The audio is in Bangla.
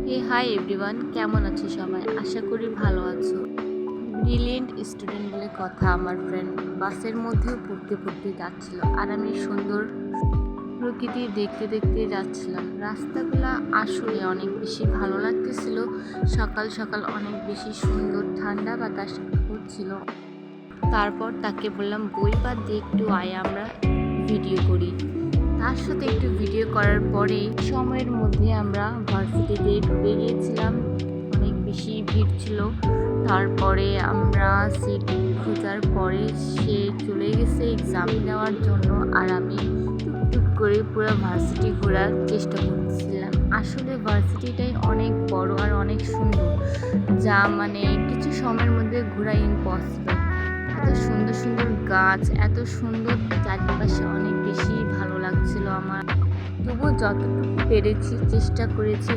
হাই এভরিওয়ান, কেমন আছো সবাই? আশা করি ভালো আছো। ব্রিলিয়েন্ট স্টুডেন্ট বলে কথা। আমার ফ্রেন্ড বাসের মধ্যেও পড়তে পড়তে যাচ্ছিল, আর আমি সুন্দর প্রকৃতি দেখতে দেখতে যাচ্ছিলাম। রাস্তাগুলো আসলে অনেক বেশি ভালো লাগতেছিল। সকাল সকাল অনেক বেশি সুন্দর ঠান্ডা বাতাস হচ্ছিল। তারপর তাকে বললাম, বই বাদ দিয়ে একটু আয়, আমরা ভিডিও করি। তার সাথে একটু ভিডিও করার পরে সময়ের মধ্যে আমরা ভার্সিটিতে ঢুকে গিয়েছিলাম। অনেক বেশি ভিড় ছিল। তারপরে আমরা সিট খোঁজার পরে সে চলে গেছে এক্সাম দেওয়ার জন্য, আর আমি টুকটুক করে পুরো ভার্সিটি ঘোরার চেষ্টা করছিলাম। আসলে ভার্সিটিটাই অনেক বড় আর অনেক সুন্দর, যা কিছু সময়ের মধ্যে ঘোরা ইম্পসিবল। এত সুন্দর সুন্দর গাছ, এত সুন্দর চারপাশে, অনেক বেশি ভালো লাগছিল আমার। তবুও যতটুকু পেরেছি চেষ্টা করেছি